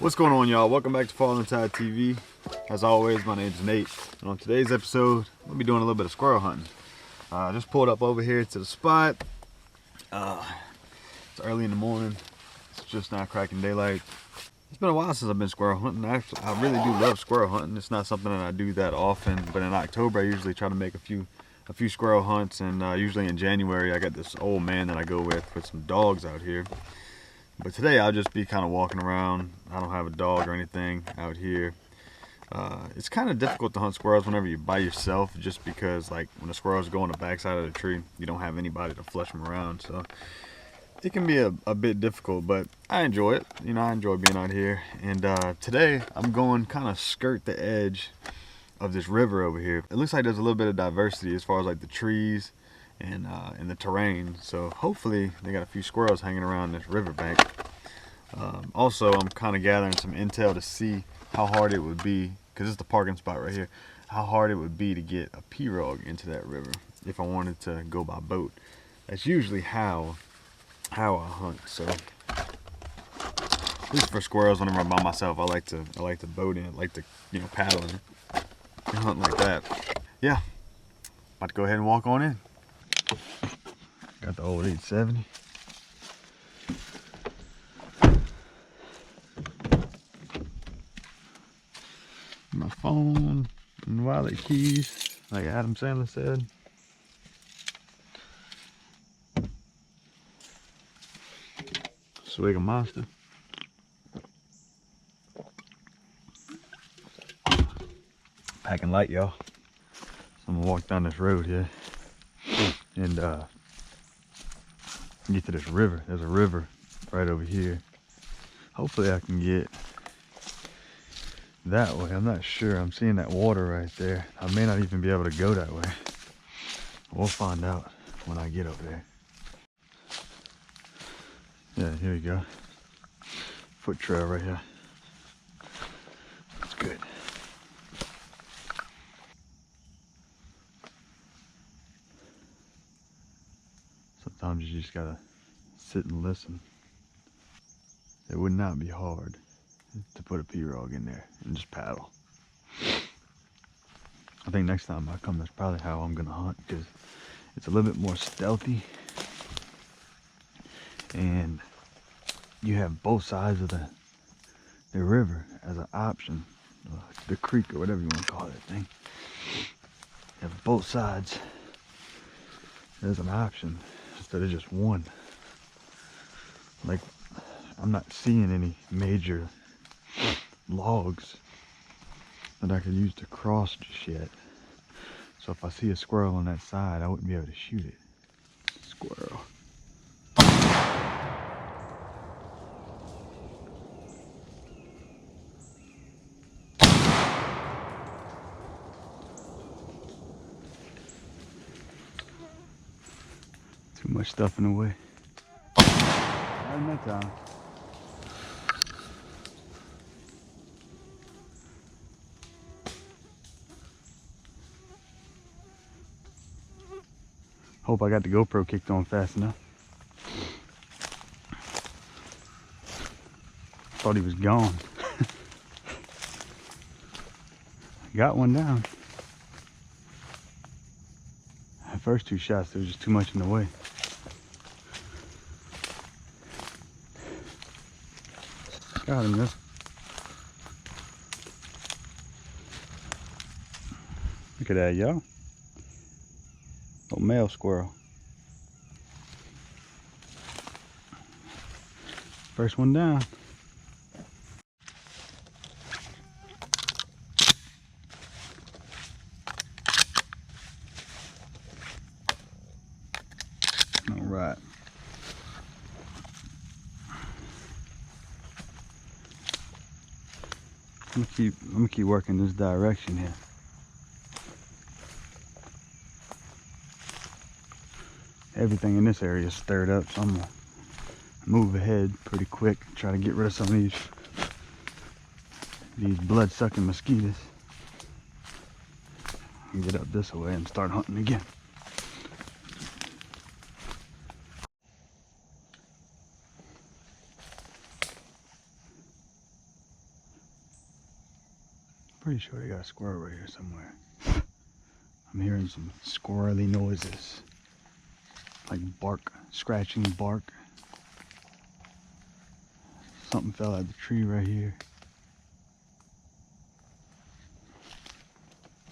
What's going on, y'all? Welcome back to fallingtidetv. As always, my name's Nate, and on today's episode we'll be doing a little bit of squirrel hunting. I just pulled up over here to the spot. It's early in the morning. It's just now cracking daylight. It's been a while since I've been squirrel hunting. Actually, I really do love squirrel hunting. It's not something that I do that often, but in October I usually try to make a few squirrel hunts, and usually in January I got this old man that I go with some dogs out here. But today I'll just be kind of walking around. I don't have a dog or anything out here. It's kind of difficult to hunt squirrels whenever you're by yourself, just because like when the squirrels go on the backside of the tree, you don't have anybody to flush them around. So it can be a bit difficult, but I enjoy it. You know, I enjoy being out here. And today I'm going kind of skirt the edge of this river over here. It looks like there's a little bit of diversity as far as like the trees and the terrain. So hopefully they got a few squirrels hanging around this riverbank. Also, I'm kind of gathering some intel to see how hard it would be, because it's the parking spot right here, how hard it would be to get a pirogue into that river if I wanted to go by boat. That's usually how I hunt. So at least for squirrels, whenever I'm by myself, I like to boat in, I like to, you know, paddle in and hunt like that. Yeah, about to go ahead and walk on in. Got the old 870. My phone and wallet keys, like Adam Sandler said. Swig of Monster. Packing light, y'all. So I'm gonna walk down this road here and get to this river. There's a river right over here. Hopefully I can get that way. I'm not sure. I'm seeing that water right there. I may not even be able to go that way. We'll find out when I get over there. Yeah, here we go. Foot trail right here. That's good. Sometimes you just gotta sit and listen. It would not be hard to put a pirogue in there and just paddle. I think next time I come, that's probably how I'm gonna hunt, because it's a little bit more stealthy and you have both sides of the river as an option, the creek or whatever you want to call that thing. You have both sides as an option instead of just one. Like, I'm not seeing any major logs that I could use to cross just yet. So if I see a squirrel on that side, I wouldn't be able to shoot it. Squirrel. Too much stuff in the way. Not in that time. Hope I got the GoPro kicked on fast enough. Thought he was gone. Got one down. The first two shots, there was just too much in the way. Got him though. Look at that, y'all. Little male squirrel. First one down. All right. I'm gonna keep working this direction here. Everything in this area is stirred up, so I'm gonna move ahead pretty quick, try to get rid of some of these blood-sucking mosquitoes, and get up this way and start hunting again. Pretty sure they got a squirrel right here somewhere. I'm hearing some squirrely noises. Like bark, scratching bark. Something fell out of the tree right here.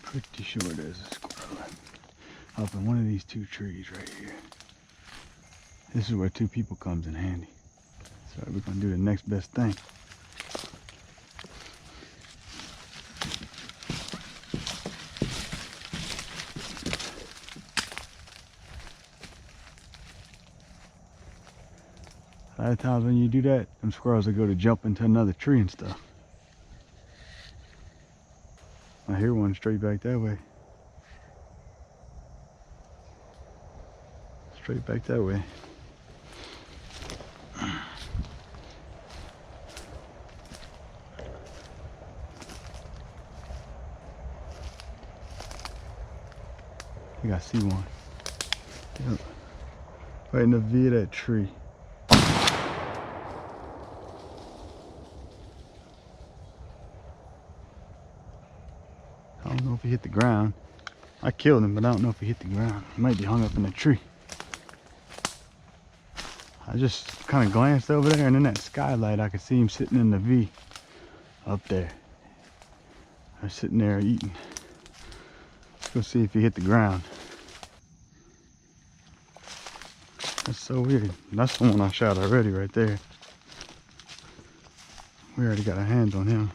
Pretty sure there's a squirrel up in one of these two trees right here. This is where two people comes in handy. So we're gonna do the next best thing. A lot of times when you do that, them squirrels will go to jump into another tree and stuff. I hear one straight back that way. Straight back that way. I think I see one. Yep. Right in the V of that tree. I don't know if he hit the ground. I killed him, but I don't know if he hit the ground. He might be hung up in the tree. I just kind of glanced over there, and in that skylight I could see him sitting in the V up there. I was sitting there eating. Let's go see if he hit the ground. That's so weird. That's the one I shot already right there. We already got our hands on him.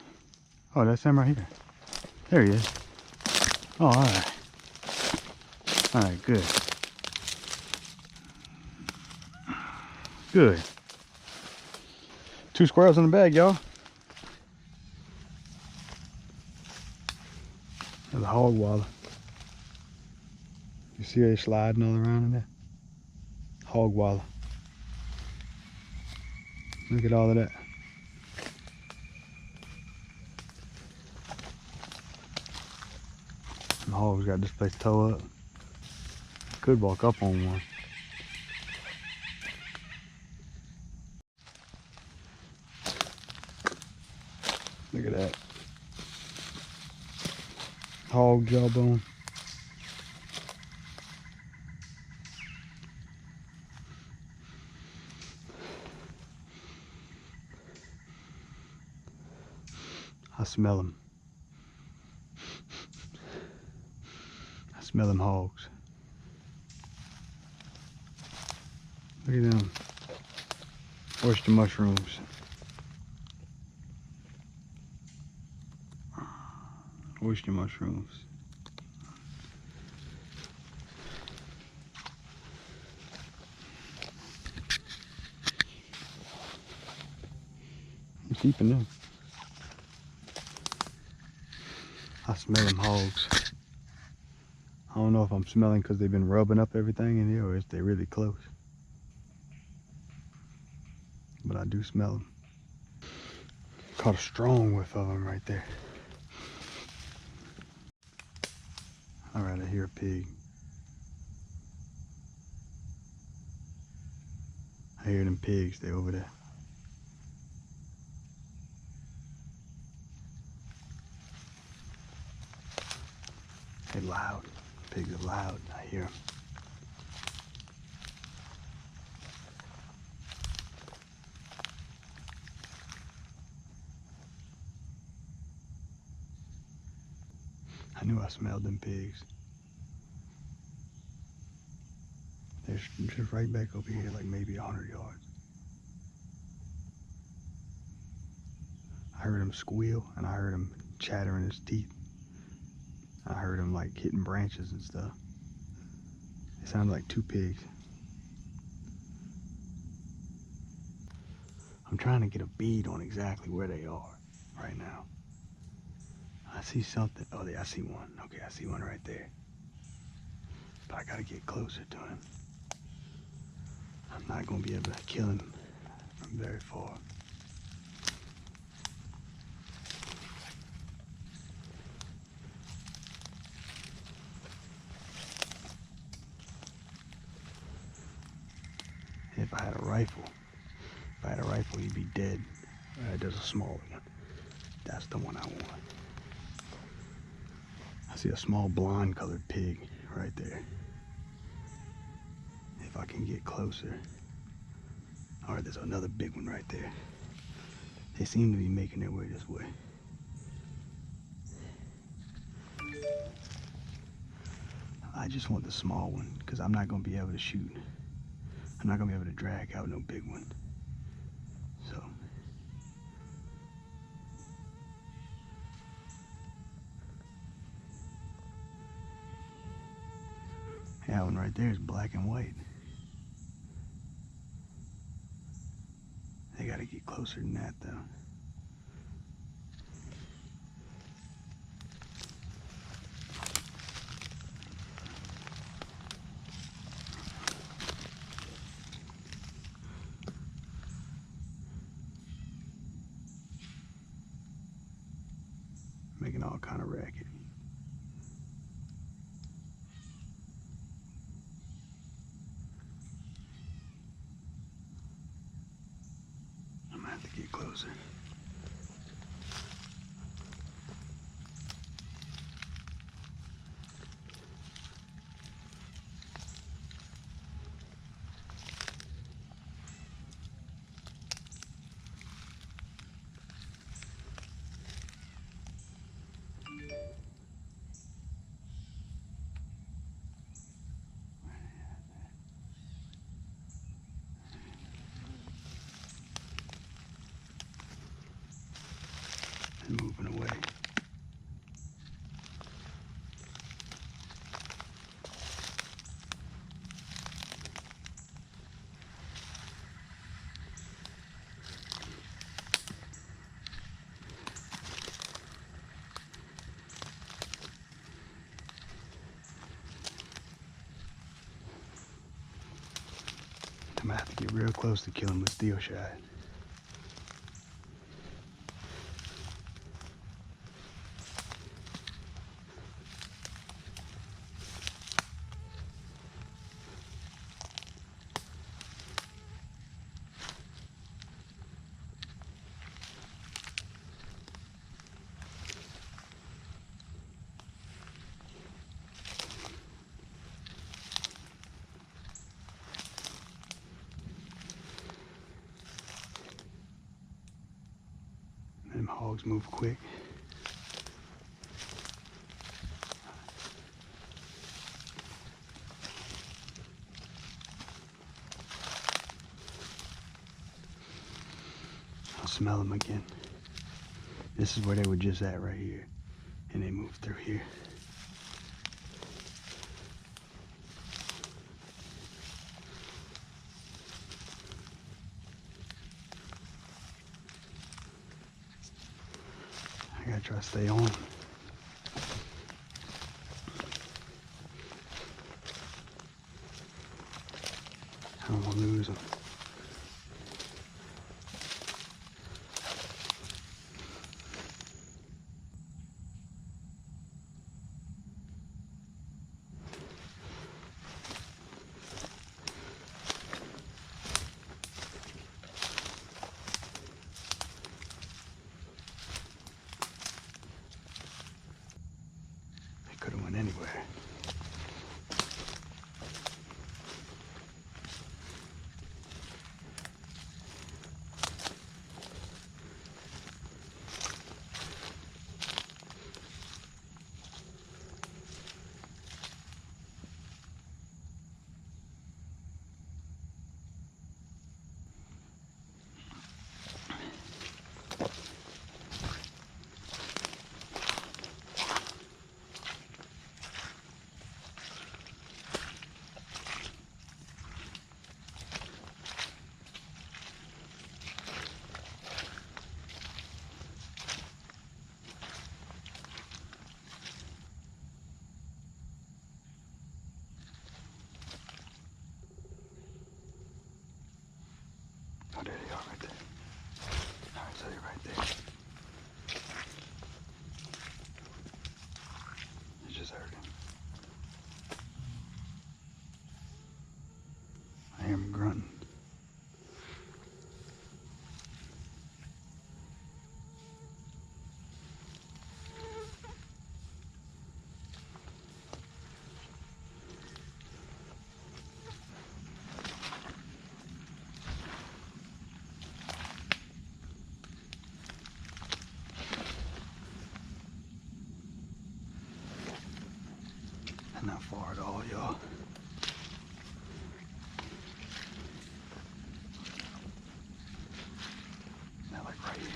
Oh, that's him right here. There he is. Oh, alright. Alright, good. Good. 2 squirrels in the bag, y'all. There's a hog wallet. You see they sliding all around in there? Hog wallet. Look at all of that. The hogs got this place towed up. Could walk up on one. Look at that. Hog jawbone. I smell them. I smell them hogs. Look at them. Oyster mushrooms. Oyster mushrooms. I'm keeping them. I smell them hogs. I don't know if I'm smelling because they've been rubbing up everything in here or if they're really close. But I do smell them. Caught a strong whiff of them right there. Alright, I hear a pig. I hear them pigs, they're over there. They're loud. Pigs are loud. I hear them. I knew I smelled them pigs. They're just right back over here, like maybe 100 yards. I heard him squeal, and I heard him chattering his teeth. I heard him like hitting branches and stuff. It sounded like 2 pigs. I'm trying to get a bead on exactly where they are right now. I see something. Oh, yeah, I see one. Okay, I see one right there. But I gotta get closer to him. I'm not gonna be able to kill him from very far. If I had a rifle, you'd be dead. There's a small one. That's the one I want. I see a small blonde colored pig right there. If I can get closer. Alright, there's another big one right there. They seem to be making their way this way. I just want the small one because I'm not going to be able to shoot. I'm not going to be able to drag out no big one. So. That one right there is black and white. They got to get closer than that though. Making all kind of racket. I'm gonna have to get closer. And moving away. I'm gonna have to get real close to kill him with steel shot. Them hogs move quick. I'll smell them again. This is where they were just at right here. And they moved through here. I gotta try to stay on. I don't want to lose them. Could have went anywhere. far at all, y'all. They're like right here.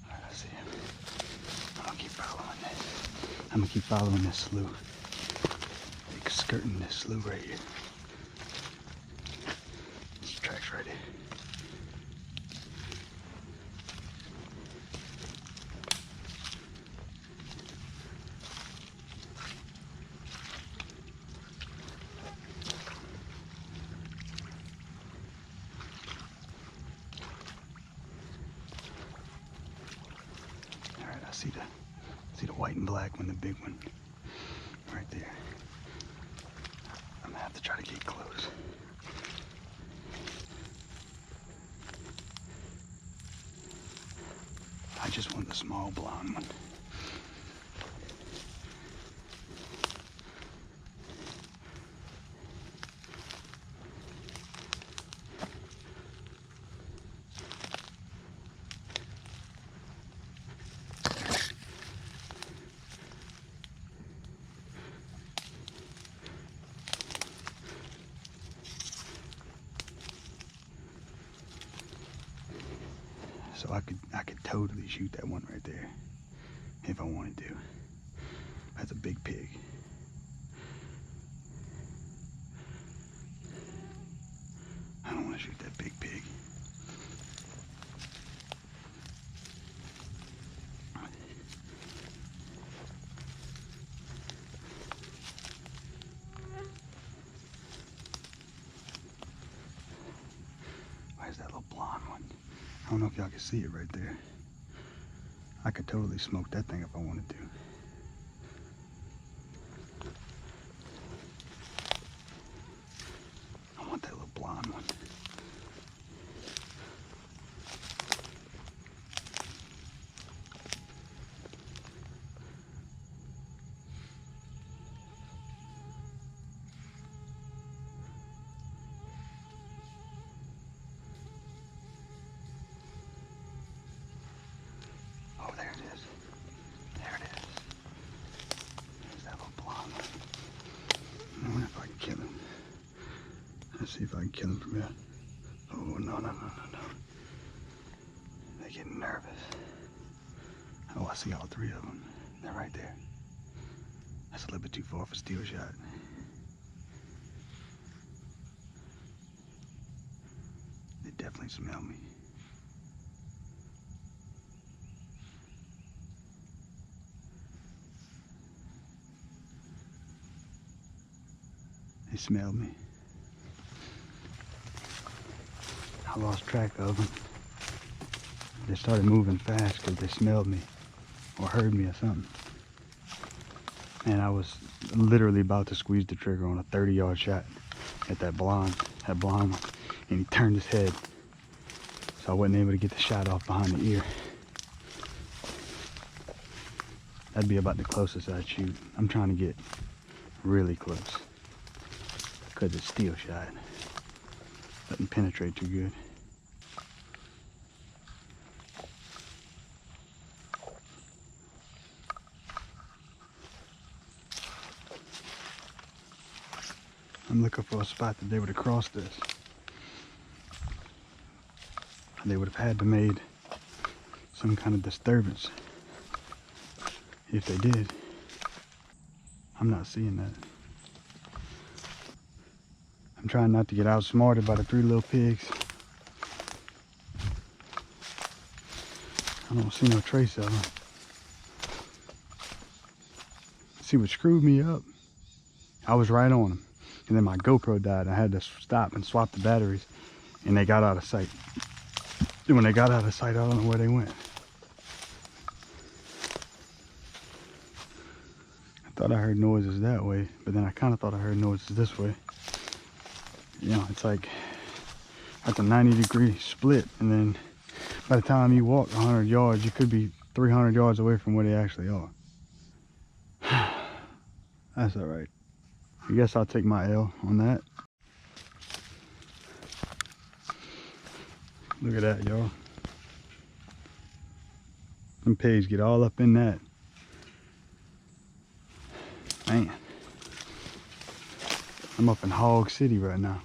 Alright, I see him. I'm gonna keep following this. I'm gonna keep following this slough. Like skirting this slough right here. This track's right here. Alright, I see the white and black one, the big one. Right there. I'm gonna have to try to get close. I just want the small blonde one. So I could totally shoot that one right there if I wanted to. That's a big pig. I don't want to shoot that big pig. Where's that little blonde one? I don't know if y'all can see it right there. I could totally smoke that thing if I wanted to. I want that little blonde one. Oh, there it is. There it is. There's that little blonde one. I wonder if I can kill him. Let's see if I can kill him from here. Oh, no. They're getting nervous. Oh, I see all three of them. They're right there. That's a little bit too far for a steel shot. They definitely smell me. They smelled me. I lost track of them. They started moving fast because they smelled me or heard me or something. And I was literally about to squeeze the trigger on a 30-yard shot at that blonde one. And he turned his head. So I wasn't able to get the shot off behind the ear. That'd be about the closest I'd shoot. I'm trying to get really close. Because it's steel shot. Doesn't penetrate too good. I'm looking for a spot that they would have crossed this. They would have had to made some kind of disturbance. If they did. I'm not seeing that. I'm trying not to get outsmarted by the three little pigs. I don't see no trace of them. See what screwed me up? I was right on them. And then my GoPro died. I had to stop and swap the batteries. And they got out of sight. And when they got out of sight, I don't know where they went. I thought I heard noises that way. But then I kind of thought I heard noises this way. You know, it's like that's a 90-degree split, and then by the time you walk 100 yards, you could be 300 yards away from where they actually are. That's all right. I guess I'll take my L on that. Look at that, y'all. Them pigs get all up in that. Man. I'm up in Hog City right now.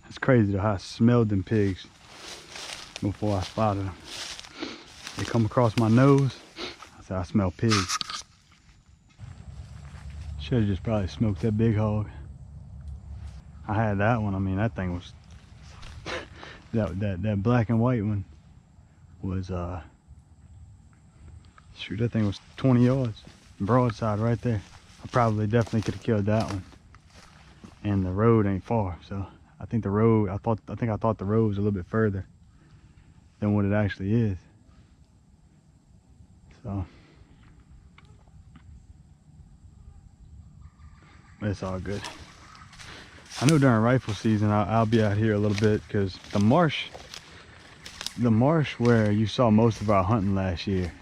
It's crazy though how I smelled them pigs before I spotted them. They come across my nose. I said, I smell pigs. Should have just probably smoked that big hog. I had that one. I mean, that thing was that black and white one was shoot, that thing was 20 yards broadside right there. I probably definitely could have killed that one. And the road ain't far, so I think the road, I thought the road was a little bit further than what it actually is. So but it's all good. I know during rifle season I'll be out here a little bit because the marsh where you saw most of our hunting last year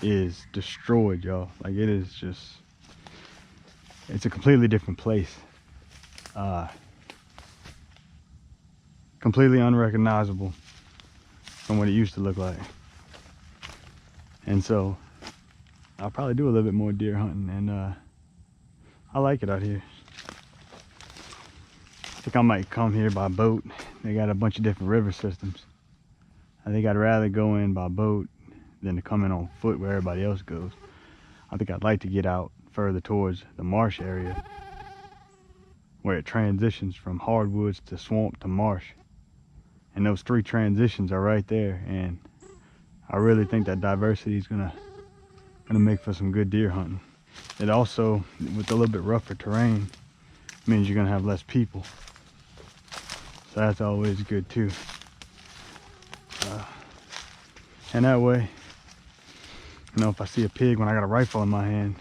is destroyed, y'all. Like, it is just, it's a completely different place. Completely unrecognizable from what it used to look like. And so I'll probably do a little bit more deer hunting, and I like it out here. I think I might come here by boat. They got a bunch of different river systems. I think I'd rather go in by boat than to come in on foot where everybody else goes. I think I'd like to get out further towards the marsh area where it transitions from hardwoods to swamp to marsh. And those three transitions are right there, and I really think that diversity is gonna make for some good deer hunting. It also, with a little bit rougher terrain, means you're gonna have less people. So that's always good too. And that way, you know, if I see a pig when I got a rifle in my hand,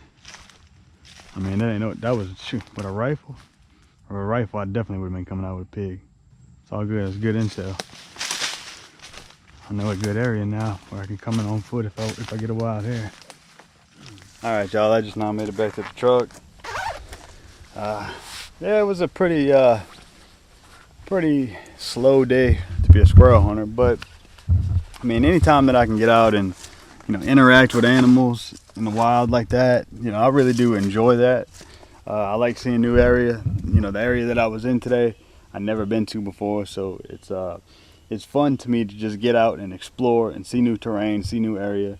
I mean, that was, shoot, with a rifle, I definitely would have been coming out with a pig. It's all good, it's good intel. I know a good area now where I can come in on foot if I get a wild hair. All right, y'all, I just now made it back to the truck. Yeah, it was a pretty slow day to be a squirrel hunter, but I mean, anytime that I can get out and, you know, interact with animals in the wild like that, you know, I really do enjoy that. I like seeing new area. You know, the area that I was in today, I'd never been to before, so it's fun to me to just get out and explore and see new terrain, see new area.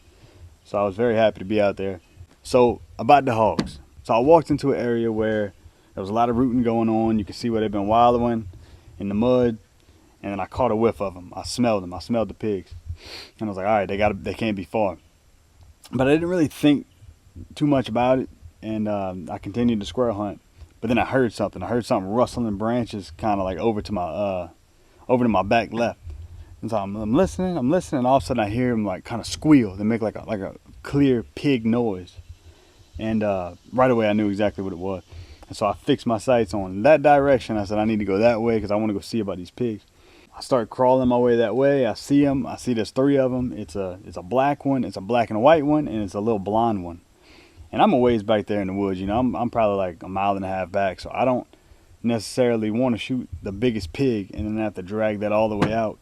So I was very happy to be out there. So about the hogs. So I walked into an area where there was a lot of rooting going on. You could see where they've been wallowing in the mud, and then I caught a whiff of them. I smelled them. I smelled the pigs. And I was like, all right, they can't be far. But I didn't really think too much about it, and I continued to squirrel hunt. But then I heard something. I heard something rustling branches, kind of like over to my back left. And so I'm listening, and all of a sudden I hear them like kind of squeal. They make like a clear pig noise. And right away I knew exactly what it was. And so I fixed my sights on that direction. I said, I need to go that way because I want to go see about these pigs. I start crawling my way that way. I see them. I see there's three of them. It's a black one, it's a black and a white one, and it's a little blonde one. And I'm a ways back there in the woods. You know, I'm probably like a mile and a half back, so I don't necessarily want to shoot the biggest pig and then have to drag that all the way out.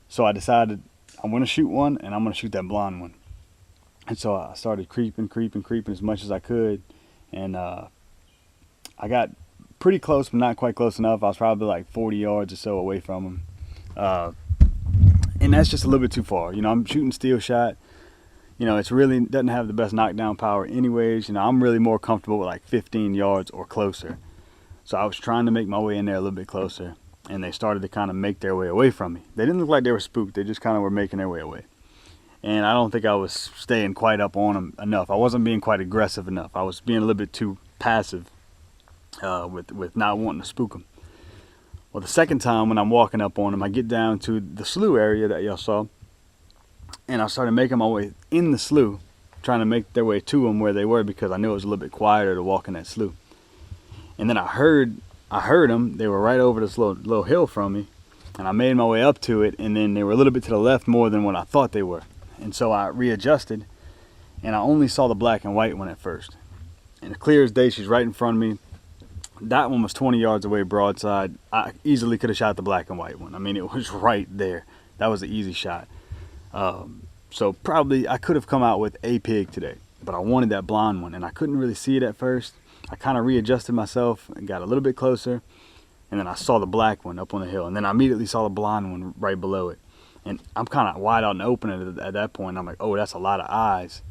So I decided I'm going to shoot one, and I'm going to shoot that blonde one. And so I started creeping as much as I could, and I got pretty close, but not quite close enough. I was probably like 40 yards or so away from him. And that's just a little bit too far. You know, I'm shooting steel shot. You know, it's really doesn't have the best knockdown power anyways. You know, I'm really more comfortable with like 15 yards or closer. So I was trying to make my way in there a little bit closer, and they started to kind of make their way away from me. They didn't look like they were spooked. They just kind of were making their way away. And I don't think I was staying quite up on them enough. I wasn't being quite aggressive enough. I was being a little bit too passive with not wanting to spook them. Well, the second time when I'm walking up on them, I get down to the slough area that y'all saw, and I started making my way in the slough, trying to make their way to them where they were because I knew it was a little bit quieter to walk in that slough. And then I heard I heard them. They were right over this little hill from me, and I made my way up to it, and then they were a little bit to the left more than what I thought they were. And so I readjusted, and I only saw the black and white one at first. And clear as day, she's right in front of me. That one was 20 yards away broadside. I easily could have shot the black and white one. I mean, it was right there. That was an easy shot. So probably I could have come out with a pig today, but I wanted that blonde one, and I couldn't really see it at first. I kind of readjusted myself and got a little bit closer, and then I saw the black one up on the hill, and then I immediately saw the blonde one right below it. And I'm kind of wide out in the open at that point. I'm like, oh, that's a lot of eyes,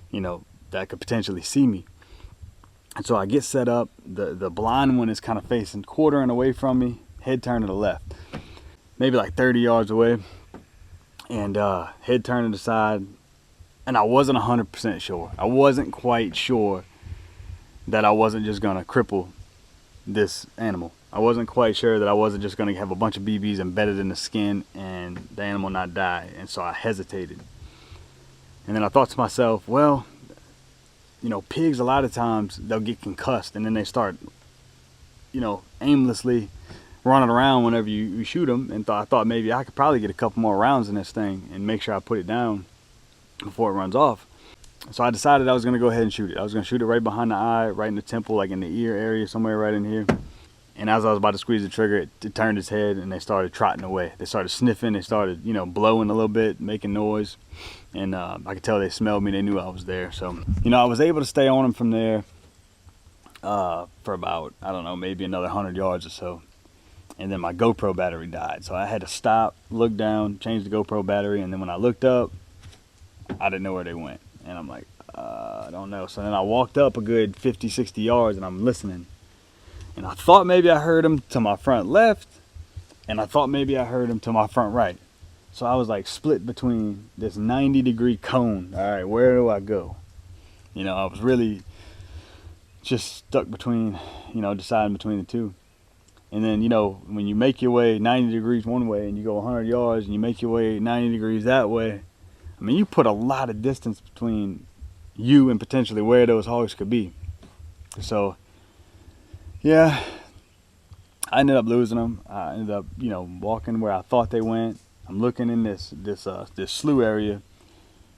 you know, that could potentially see me. And so I get set up. The blonde one is kind of facing quartering away from me, head turned to the left, maybe like 30 yards away, and head turned to the side. And I wasn't 100% sure. I wasn't quite sure that I wasn't just gonna cripple this animal. I wasn't quite sure that I wasn't just gonna have a bunch of BBs embedded in the skin and the animal not die. And so I hesitated. And then I thought to myself, well, you know, pigs, a lot of times they'll get concussed and then they start, you know, aimlessly running around whenever you shoot them. And I thought maybe I could probably get a couple more rounds in this thing and make sure I put it down before it runs off. So I decided I was going to go ahead and shoot it. I was going to shoot it right behind the eye, right in the temple, like in the ear area, somewhere right in here. And as I was about to squeeze the trigger, it turned its head and they started trotting away. They started sniffing, they started, you know, blowing a little bit, making noise. And I could tell they smelled me, they knew I was there. So, you know, I was able to stay on them from there for about, I don't know, maybe another 100 yards or so. And then my GoPro battery died. So I had to stop, look down, change the GoPro battery. And then when I looked up, I didn't know where they went. And I'm like, I don't know. So then I walked up a good 50, 60 yards and I'm listening. And I thought maybe I heard them to my front left. And I thought maybe I heard them to my front right. So I was like split between this 90-degree cone. All right, where do I go? You know, I was really just stuck between, you know, deciding between the two. And then, you know, when you make your way 90 degrees one way and you go 100 yards and you make your way 90 degrees that way, I mean, you put a lot of distance between you and potentially where those hogs could be. So, yeah, I ended up losing them. I ended up, you know, walking where I thought they went. I'm looking in this slough area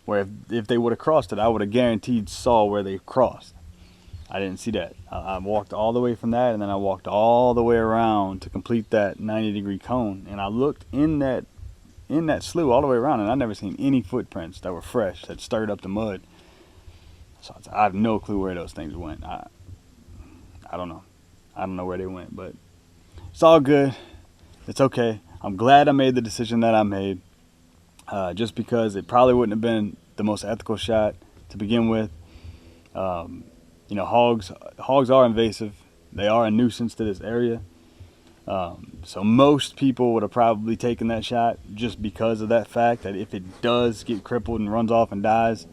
where if they would have crossed it, I would have guaranteed saw where they crossed. I didn't see that. I walked all the way from that, and then I walked all the way around to complete that 90-degree cone. And I looked in that slough all the way around, and I never seen any footprints that were fresh, that stirred up the mud. So I have no clue where those things went. I don't know. I don't know where they went, but it's all good. It's okay. I'm glad I made the decision that I made, just because it probably wouldn't have been the most ethical shot to begin with. You know, hogs are invasive. They are a nuisance to this area. So most people would have probably taken that shot just because of that fact, that if it does get crippled and runs off and dies,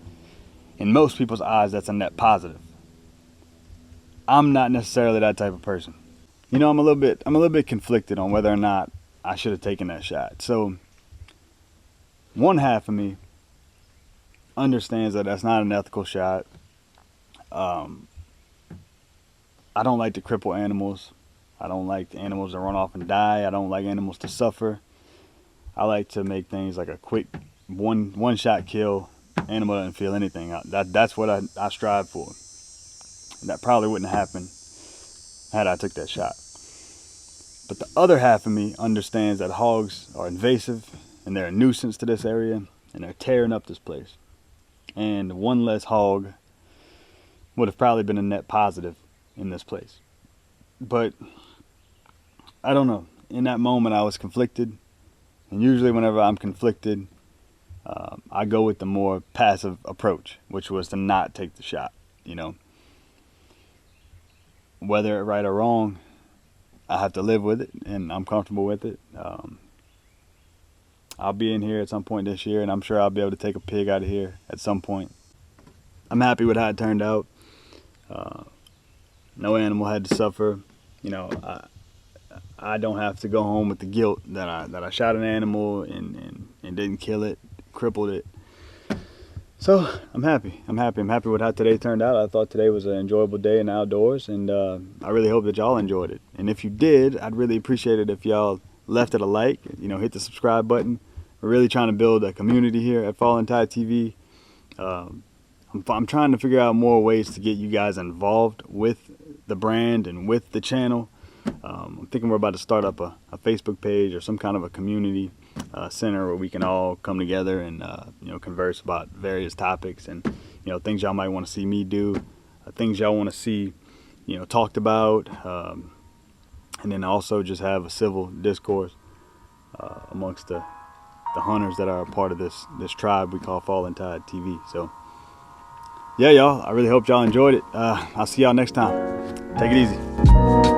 in most people's eyes, that's a net positive. I'm not necessarily that type of person. You know, I'm a little bit conflicted on whether or not I should have taken that shot. So one half of me understands that that's not an ethical shot. I don't like to cripple animals. I don't like animals to run off and die. I don't like animals to suffer. I like to make things like a quick one shot kill. Animal doesn't feel anything. That's what I strive for. And that probably wouldn't happen had I took that shot. But the other half of me understands that hogs are invasive and they're a nuisance to this area and they're tearing up this place. And one less hog would have probably been a net positive in this place. But I don't know. In that moment, I was conflicted. And usually whenever I'm conflicted, I go with the more passive approach, which was to not take the shot, you know. Whether right or wrong, I have to live with it, and I'm comfortable with it. I'll be in here at some point this year, and I'm sure I'll be able to take a pig out of here at some point. I'm happy with how it turned out. No animal had to suffer. You know, I don't have to go home with the guilt that I shot an animal and didn't kill it, crippled it. So I'm happy. I'm happy with how today turned out. I thought today was an enjoyable day in the outdoors, and I really hope that y'all enjoyed it. And if you did, I'd really appreciate it if y'all left it a like, hit the subscribe button. We're really trying to build a community here at Falling Tide TV. I'm trying to figure out more ways to get you guys involved with the brand and with the channel. I'm thinking we're about to start up a Facebook page or some kind of a community center where we can all come together and converse about various topics and things y'all might want to see me do, things y'all want to see talked about, and then also just have a civil discourse amongst the hunters that are a part of this tribe we call Falling Tide TV. So yeah, y'all, I really hope y'all enjoyed it. I'll see y'all next time. Take it easy.